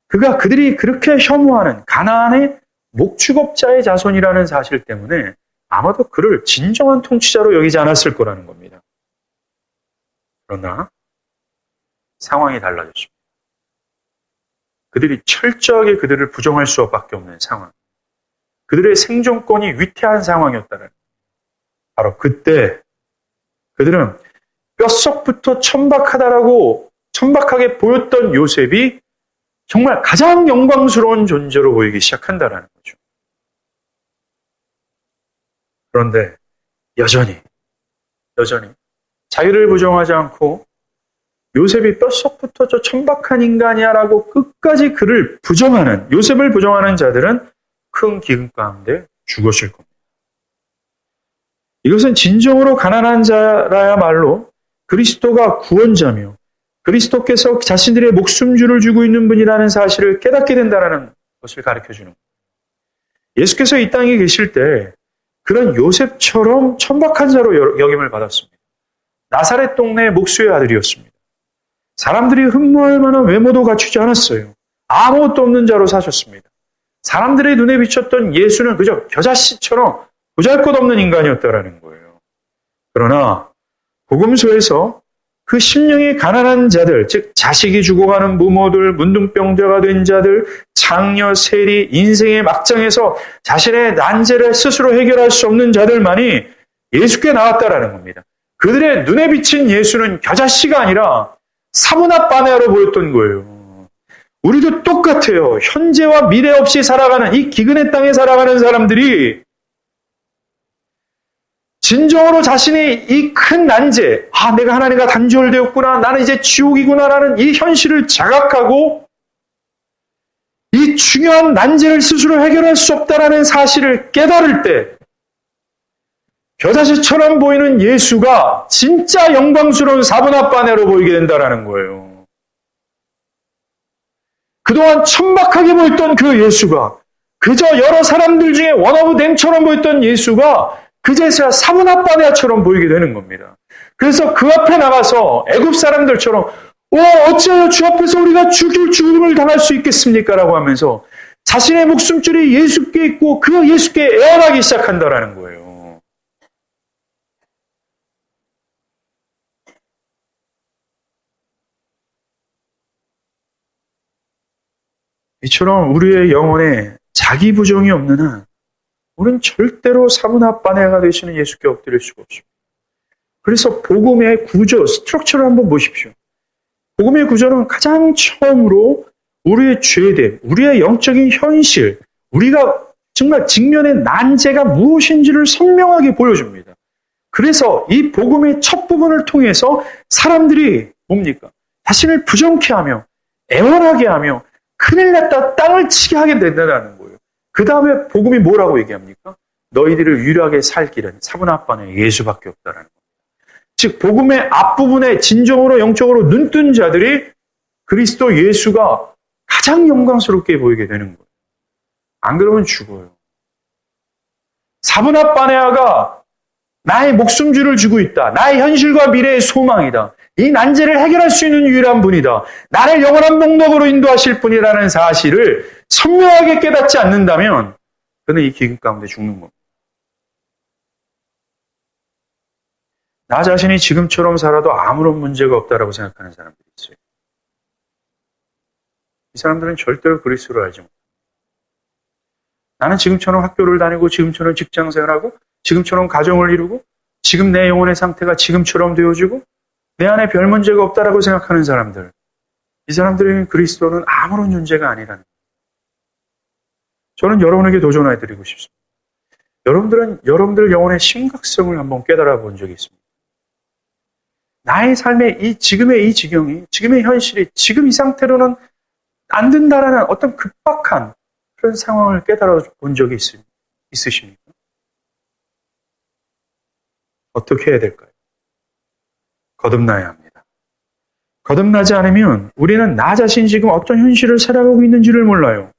A: 그들이 그렇게 혐오하는 가나안의 목축업자의 자손이라는 사실 때문에 아마도 그를 진정한 통치자로 여기지 않았을 거라는 겁니다. 그러나 상황이 달라졌습니다. 그들이 철저하게 그들을 부정할 수밖에 없는 상황. 그들의 생존권이 위태한 상황이었다는 바로 그때 그들은 뼛속부터 천박하게 보였던 요셉이 정말 가장 영광스러운 존재로 보이기 시작한다는 거죠. 그런데 여전히 자기를 부정하지 않고 요셉이 뼛속부터 저 천박한 인간이야라고 끝까지 그를 부정하는, 요셉을 부정하는 자들은 큰 기근 가운데 죽었을 겁니다. 이것은 진정으로 가난한 자라야말로 그리스도가 구원자며 그리스도께서 자신들의 목숨줄을 쥐고 있는 분이라는 사실을 깨닫게 된다는 것을 가르쳐주는 거예요. 예수께서 이 땅에 계실 때 그런 요셉처럼 천박한 자로 여김을 받았습니다. 나사렛 동네의 목수의 아들이었습니다. 사람들이 흠모할 만한 외모도 갖추지 않았어요. 아무것도 없는 자로 사셨습니다. 사람들의 눈에 비쳤던 예수는 그저 겨자씨처럼 보잘것없는 인간이었다라는 거예요. 그러나 복음서에서 그 심령이 가난한 자들, 즉 자식이 죽어가는 부모들, 문둥병자가 된 자들, 장녀, 세리, 인생의 막장에서 자신의 난제를 스스로 해결할 수 없는 자들만이 예수께 나왔다라는 겁니다. 그들의 눈에 비친 예수는 겨자씨가 아니라 사분합반해로 보였던 거예요. 우리도 똑같아요. 현재와 미래 없이 살아가는 이 기근의 땅에 살아가는 사람들이 진정으로 자신이 이 큰 난제, 내가 하나님과 단절되었구나, 나는 이제 지옥이구나라는 이 현실을 자각하고 이 중요한 난제를 스스로 해결할 수 없다라는 사실을 깨달을 때 겨자씨처럼 보이는 예수가 진짜 영광스러운 사분합반해로 보이게 된다는 거예요. 그동안 천박하게 보였던 그 예수가, 그저 여러 사람들 중에 원어브 댐처럼 보였던 예수가 그제서야 사분합바네아처럼 보이게 되는 겁니다. 그래서 그 앞에 나가서 애굽 사람들처럼 어찌하여 주 앞에서 우리가 죽음을 당할 수 있겠습니까? 라고 하면서 자신의 목숨줄이 예수께 있고 그 예수께 애원하기 시작한다라는 거예요. 이처럼 우리의 영혼에 자기 부정이 없는 한 우리는 절대로 사분합바네아가 되시는 예수께 엎드릴 수가 없습니다. 그래서 복음의 구조, 스트럭처를 한번 보십시오. 복음의 구조는 가장 처음으로 우리의 죄됨, 우리의 영적인 현실, 우리가 정말 직면의 난제가 무엇인지를 선명하게 보여줍니다. 그래서 이 복음의 첫 부분을 통해서 사람들이 뭡니까? 자신을 부정케 하며 애원하게 하며 큰일 났다 땅을 치게 하게 된다는 거예요. 그 다음에 복음이 뭐라고 얘기합니까? 너희들을 유일하게 살 길은 사분합바네아 예수밖에 없다라는 겁니다. 즉 복음의 앞부분에 진정으로 영적으로 눈뜬 자들이 그리스도 예수가 가장 영광스럽게 보이게 되는 거예요. 안 그러면 죽어요. 사분합바네아가 나의 목숨줄을 쥐고 있다. 나의 현실과 미래의 소망이다. 이 난제를 해결할 수 있는 유일한 분이다. 나를 영원한 목록으로 인도하실 분이라는 사실을 선명하게 깨닫지 않는다면 그는 이 기근 가운데 죽는 겁니다. 나 자신이 지금처럼 살아도 아무런 문제가 없다라고 생각하는 사람들이 있어요. 이 사람들은 절대로 그리스도를 알지 못합니다. 나는 지금처럼 학교를 다니고 지금처럼 직장생활하고 지금처럼 가정을 이루고 지금 내 영혼의 상태가 지금처럼 되어지고 내 안에 별 문제가 없다라고 생각하는 사람들, 이 사람들에게는 그리스도는 아무런 존재가 아니라는 거예요. 저는 여러분에게 도전해드리고 싶습니다. 여러분들 영혼의 심각성을 한번 깨달아 본 적이 있습니다. 나의 삶의 지금의 이 지경이, 지금의 현실이 지금 이 상태로는 안 된다라는 어떤 급박한 그런 상황을 깨달아 본 적이 있으십니까? 어떻게 해야 될까요? 거듭나야 합니다. 거듭나지 않으면 우리는 나 자신이 지금 어떤 현실을 살아가고 있는지를 몰라요.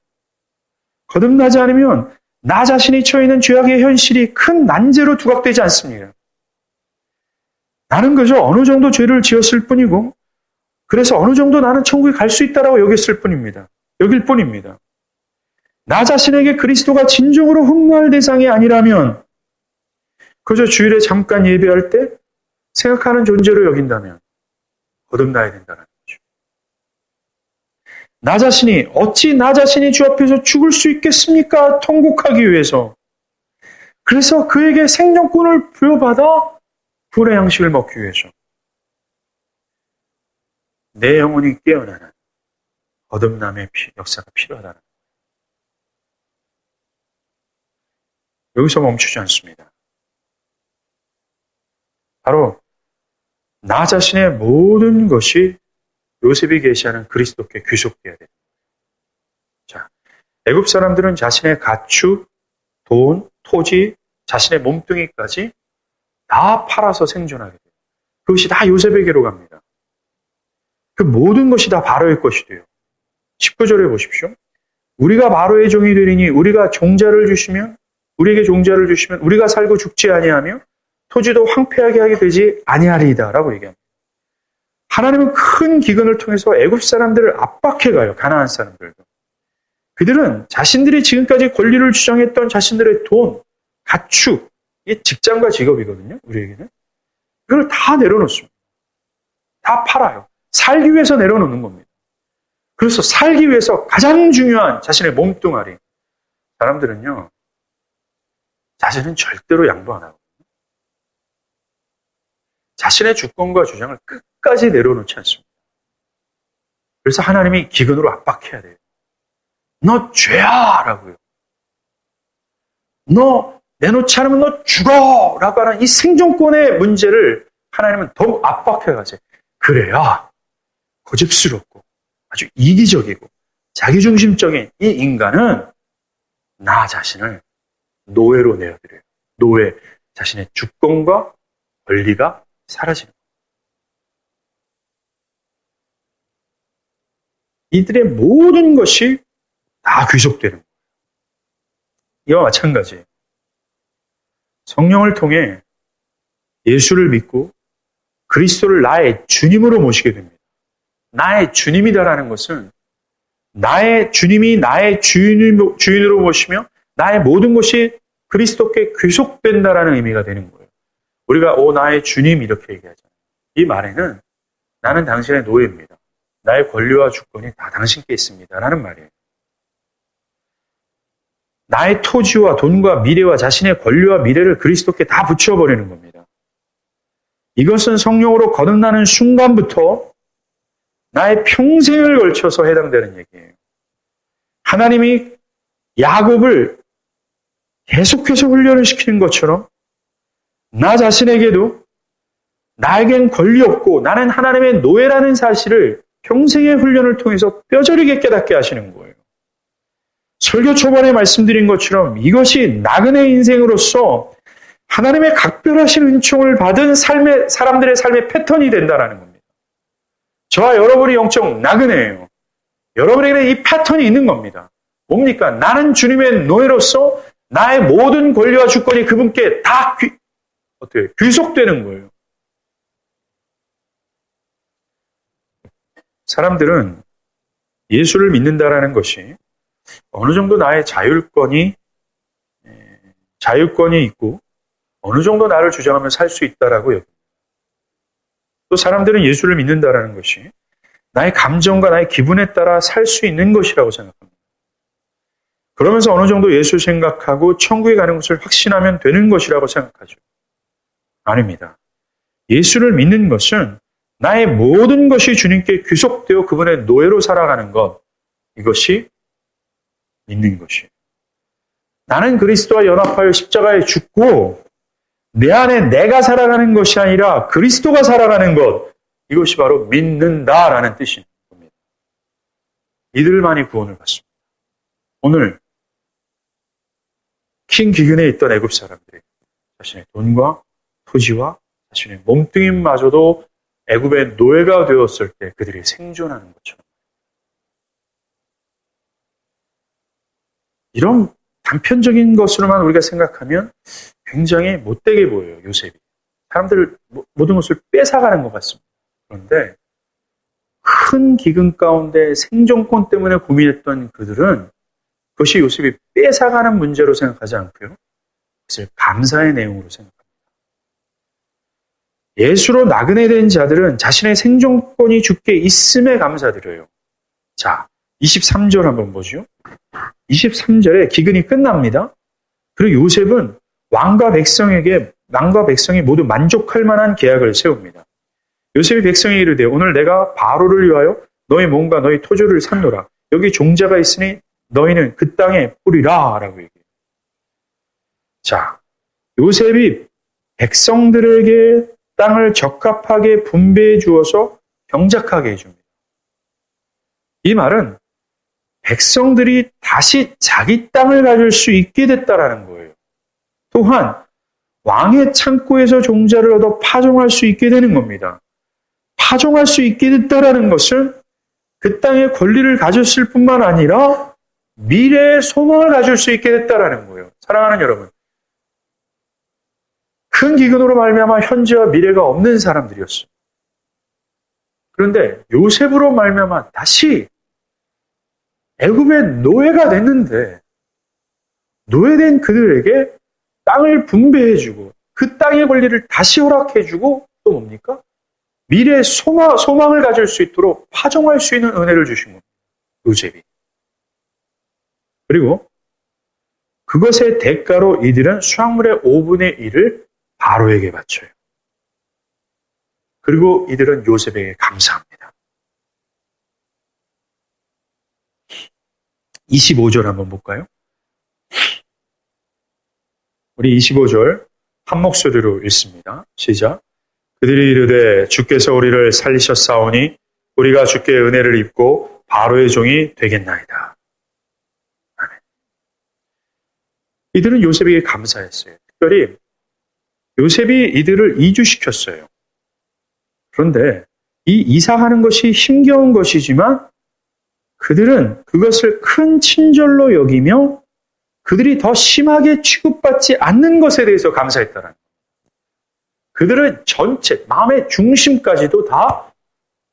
A: 거듭나지 않으면 나 자신이 처해 있는 죄악의 현실이 큰 난제로 두각되지 않습니다. 나는 그저 어느 정도 죄를 지었을 뿐이고 그래서 어느 정도 나는 천국에 갈 수 있다라고 여길 뿐입니다. 나 자신에게 그리스도가 진정으로 흠모할 대상이 아니라면 그저 주일에 잠깐 예배할 때 생각하는 존재로 여긴다면 거듭나야 된다는 거죠. 어찌 나 자신이 주 앞에서 죽을 수 있겠습니까? 통곡하기 위해서. 그래서 그에게 생존권을 부여받아 불의 양식을 먹기 위해서. 내 영혼이 깨어나는 거듭남의 역사가 필요하다는 거예요. 여기서 멈추지 않습니다. 바로 나 자신의 모든 것이 요셉이 계시하는 그리스도께 귀속되어야 됩니다. 자, 애굽 사람들은 자신의 가축, 돈, 토지, 자신의 몸뚱이까지 다 팔아서 생존하게 돼요. 그것이 다 요셉에게로 갑니다. 그 모든 것이 다 바로의 것이 돼요. 19절에 보십시오. 우리가 바로의 종이 되리니 우리에게 종자를 주시면 우리가 살고 죽지 아니하며 토지도 황폐하게 하게 되지 아니하리이다 라고 얘기합니다. 하나님은 큰 기근을 통해서 애굽 사람들을 압박해가요. 가나안 사람들도. 그들은 자신들이 지금까지 권리를 주장했던 자신들의 돈, 가축, 이게 직장과 직업이거든요. 우리에게는. 그걸 다 내려놓습니다. 다 팔아요. 살기 위해서 내려놓는 겁니다. 그래서 살기 위해서 가장 중요한 자신의 몸뚱아리. 사람들은요. 자신은 절대로 양보 안 하고 자신의 주권과 주장을 끝까지 내려놓지 않습니다. 그래서 하나님이 기근으로 압박해야 돼요. 너 죄야! 라고요. 너 내놓지 않으면 너 죽어! 라고 하는 이 생존권의 문제를 하나님은 더욱 압박해 가세요. 그래야 고집스럽고 아주 이기적이고 자기중심적인 이 인간은 나 자신을 노예로 내어드려요. 자신의 주권과 권리가 사라지는 거예요. 이들의 모든 것이 다 귀속되는 거예요. 이와 마찬가지예요. 성령을 통해 예수를 믿고 그리스도를 나의 주님으로 모시게 됩니다. 나의 주님이다라는 것은 나의 주님이 나의 주인으로 모시며 나의 모든 것이 그리스도께 귀속된다라는 의미가 되는 거예요. 우리가 나의 주님 이렇게 얘기하잖아요. 이 말에는 나는 당신의 노예입니다. 나의 권리와 주권이 다 당신께 있습니다. 라는 말이에요. 나의 토지와 돈과 미래와 자신의 권리와 미래를 그리스도께 다 붙여버리는 겁니다. 이것은 성령으로 거듭나는 순간부터 나의 평생을 걸쳐서 해당되는 얘기예요. 하나님이 야곱을 계속해서 훈련을 시키는 것처럼 나 자신에게도 나에겐 권리 없고 나는 하나님의 노예라는 사실을 평생의 훈련을 통해서 뼈저리게 깨닫게 하시는 거예요. 설교 초반에 말씀드린 것처럼 이것이 나그네 인생으로서 하나님의 각별하신 은총을 받은 사람들의 삶의 패턴이 된다는 겁니다. 저와 여러분이 영적 나그네예요. 여러분에게는 이 패턴이 있는 겁니다. 뭡니까? 나는 주님의 노예로서 나의 모든 권리와 주권이 그분께 다 귀속되는 거예요. 사람들은 예수를 믿는다라는 것이 어느 정도 나의 자율권이 있고 어느 정도 나를 주장하며 살 수 있다라고 여깁니다. 또 사람들은 예수를 믿는다라는 것이 나의 감정과 나의 기분에 따라 살 수 있는 것이라고 생각합니다. 그러면서 어느 정도 예수 생각하고 천국에 가는 것을 확신하면 되는 것이라고 생각하죠. 아닙니다. 예수를 믿는 것은 나의 모든 것이 주님께 귀속되어 그분의 노예로 살아가는 것, 이것이 믿는 것이에요. 나는 그리스도와 연합하여 십자가에 죽고 내 안에 내가 살아가는 것이 아니라 그리스도가 살아가는 것, 이것이 바로 믿는다라는 뜻인 겁니다. 이들만이 구원을 받습니다. 오늘 킹 기근에 있던 애굽 사람들이 자신의 돈과 토지와 자신의 몸뚱이마저도 애굽의 노예가 되었을 때 그들이 생존하는 것처럼, 이런 단편적인 것으로만 우리가 생각하면 굉장히 못되게 보여요. 요셉이 사람들 모든 것을 뺏어가는 것 같습니다. 그런데 큰 기근 가운데 생존권 때문에 고민했던 그들은 그것이 요셉이 뺏어가는 문제로 생각하지 않고요, 그것을 감사의 내용으로 생각합니다. 예수로 나그네 된 자들은 자신의 생존권이 주께 있음에 감사드려요. 자, 23절 한번 보죠. 23절에 기근이 끝납니다. 그리고 요셉은 왕과 백성이 모두 만족할 만한 계약을 세웁니다. 요셉이 백성에 이르되 오늘 내가 바로를 위하여 너희 몸과 너희 토지를 샀노라. 여기 종자가 있으니 너희는 그 땅에 뿌리라 라고 얘기해요. 자, 요셉이 백성들에게 땅을 적합하게 분배해 주어서 경작하게 해줍니다. 이 말은 백성들이 다시 자기 땅을 가질 수 있게 됐다라는 거예요. 또한 왕의 창고에서 종자를 얻어 파종할 수 있게 되는 겁니다. 파종할 수 있게 됐다라는 것은 그 땅의 권리를 가졌을 뿐만 아니라 미래의 소망을 가질 수 있게 됐다라는 거예요. 사랑하는 여러분, 큰 기근으로 말미암아 현재와 미래가 없는 사람들이었어요. 그런데 요셉으로 말미암아 다시 애굽의 노예가 됐는데, 노예된 그들에게 땅을 분배해주고 그 땅의 권리를 다시 허락해주고, 또 뭡니까? 미래의 소망을 가질 수 있도록 파종할 수 있는 은혜를 주신 겁니다. 요셉이. 그리고 그것의 대가로 이들은 수확물의 5분의 1을 바로에게 바쳐요. 그리고 이들은 요셉에게 감사합니다. 25절 한번 볼까요? 우리 25절 한 목소리로 읽습니다. 시작. 그들이 이르되 주께서 우리를 살리셨사오니 우리가 주께 은혜를 입고 바로의 종이 되겠나이다. 아멘. 이들은 요셉에게 감사했어요. 특별히 요셉이 이들을 이주시켰어요. 그런데 이 이사하는 것이 힘겨운 것이지만 그들은 그것을 큰 친절로 여기며 그들이 더 심하게 취급받지 않는 것에 대해서 감사했다라는 거예요. 그들은 전체 마음의 중심까지도 다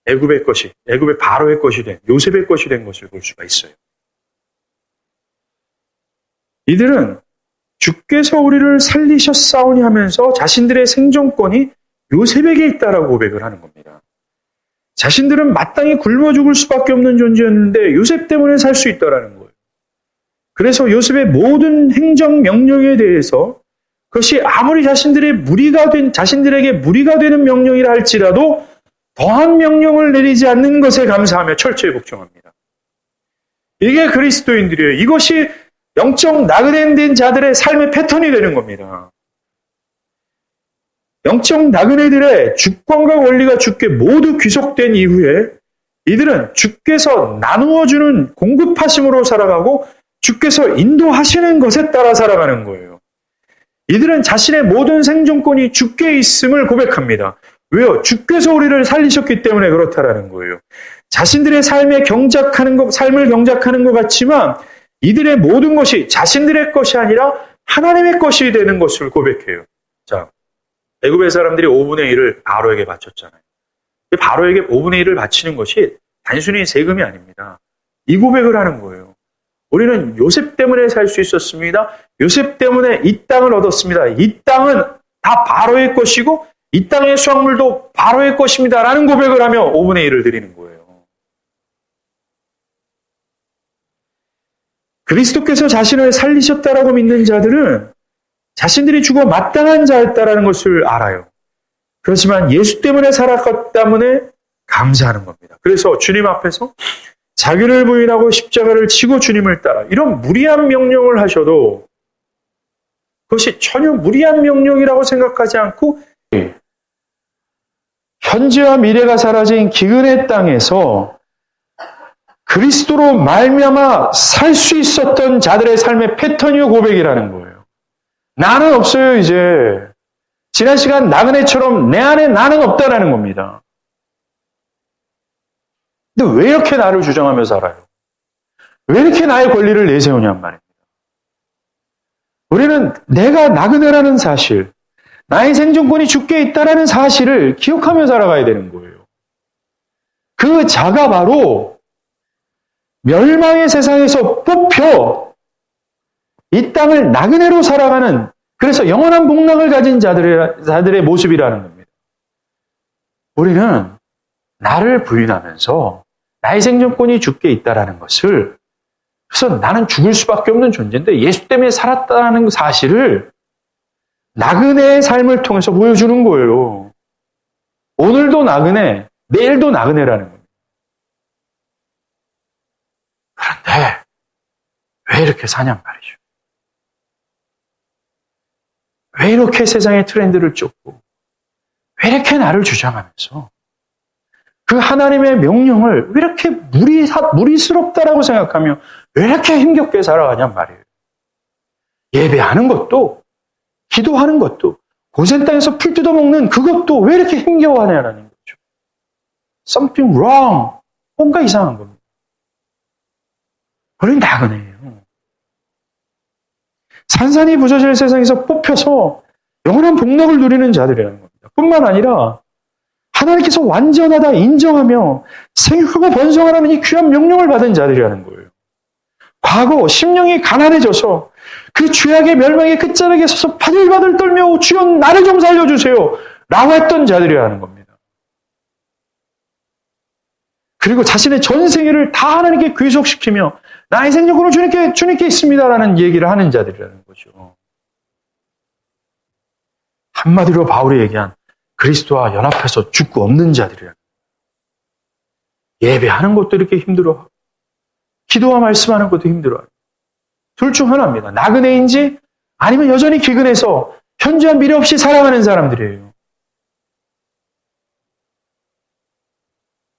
A: 애굽의 바로의 것이 된 요셉의 것이 된 것을 볼 수가 있어요. 이들은 주께서 우리를 살리셨사오니 하면서 자신들의 생존권이 요셉에게 있다라고 고백을 하는 겁니다. 자신들은 마땅히 굶어 죽을 수밖에 없는 존재였는데 요셉 때문에 살 수 있다라는 거예요. 그래서 요셉의 모든 행정 명령에 대해서 그것이 아무리 자신들에게 무리가 되는 명령이라 할지라도 더한 명령을 내리지 않는 것에 감사하며 철저히 복종합니다. 이게 그리스도인들이에요. 이것이 영적 나그네된 자들의 삶의 패턴이 되는 겁니다. 영적 나그네들의 주권과 권리가 주께 모두 귀속된 이후에 이들은 주께서 나누어주는 공급하심으로 살아가고 주께서 인도하시는 것에 따라 살아가는 거예요. 이들은 자신의 모든 생존권이 주께 있음을 고백합니다. 왜요? 주께서 우리를 살리셨기 때문에 그렇다라는 거예요. 자신들의 삶을 경작하는 것 같지만 이들의 모든 것이 자신들의 것이 아니라 하나님의 것이 되는 것을 고백해요. 자, 애굽의 사람들이 5분의 1을 바로에게 바쳤잖아요. 바로에게 5분의 1을 바치는 것이 단순히 세금이 아닙니다. 이 고백을 하는 거예요. 우리는 요셉 때문에 살 수 있었습니다. 요셉 때문에 이 땅을 얻었습니다. 이 땅은 다 바로의 것이고 이 땅의 수확물도 바로의 것입니다. 라는 고백을 하며 5분의 1을 드리는 거예요. 그리스도께서 자신을 살리셨다라고 믿는 자들은 자신들이 죽어 마땅한 자였다라는 것을 알아요. 그렇지만 예수 때문에 살았기 때문에 감사하는 겁니다. 그래서 주님 앞에서 자기를 부인하고 십자가를 치고 주님을 따라 이런 무리한 명령을 하셔도 그것이 전혀 무리한 명령이라고 생각하지 않고 현재와 미래가 사라진 기근의 땅에서 그리스도로 말미암아 살 수 있었던 자들의 삶의 패턴이요 고백이라는 거예요. 나는 없어요 이제. 지난 시간 나그네처럼 내 안에 나는 없다라는 겁니다. 근데 왜 이렇게 나를 주장하며 살아요? 왜 이렇게 나의 권리를 내세우냔 말입니다. 우리는 내가 나그네라는 사실, 나의 생존권이 주께 있다라는 사실을 기억하며 살아가야 되는 거예요. 그 자가 바로 멸망의 세상에서 뽑혀 이 땅을 나그네로 살아가는 그래서 영원한 복락을 가진 자들의 모습이라는 겁니다. 우리는 나를 부인하면서 나의 생존권이 주께 있다라는 것을 그래서 나는 죽을 수밖에 없는 존재인데 예수 때문에 살았다는 사실을 나그네의 삶을 통해서 보여주는 거예요. 오늘도 나그네, 내일도 나그네라는 겁니다. 그런데 왜 이렇게 사냔 말이죠. 왜 이렇게 세상의 트렌드를 쫓고 왜 이렇게 나를 주장하면서 그 하나님의 명령을 왜 이렇게 무리스럽다라고 생각하며 왜 이렇게 힘겹게 살아가냔 말이에요. 예배하는 것도 기도하는 것도 고센 땅에서 풀 뜯어먹는 그것도 왜 이렇게 힘겨워하냐라는 거죠. Something wrong. 뭔가 이상한 겁니다. 우리는 나그네예요. 산산이 부서질 세상에서 뽑혀서 영원한 복락을 누리는 자들이라는 겁니다. 뿐만 아니라 하나님께서 완전하다 인정하며 생육하고 번성하라는 이 귀한 명령을 받은 자들이라는 거예요. 과거 심령이 가난해져서 그 죄악의 멸망의 끝자락에 서서 바들바들 떨며 주여 나를 좀 살려주세요 라고 했던 자들이라는 겁니다. 그리고 자신의 전 생애를 다 하나님께 귀속시키며 나의 생존권은 주님께 있습니다라는 얘기를 하는 자들이라는 거죠. 한마디로 바울이 얘기한 그리스도와 연합해서 죽고 없는 자들이라는 거예요. 예배하는 것도 이렇게 힘들어하고 기도와 말씀하는 것도 힘들어하고 둘 중 하나입니다. 나그네인지 아니면 여전히 기근해서 현재와 미래 없이 살아가는 사람들이에요.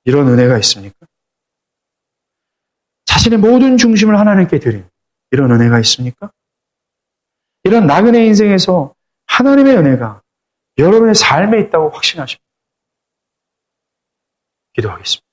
A: 이런 은혜가 있습니까? 자신의 모든 중심을 하나님께 드린 이런 은혜가 있습니까? 이런 나그네 인생에서 하나님의 은혜가 여러분의 삶에 있다고 확신하십니다. 기도하겠습니다.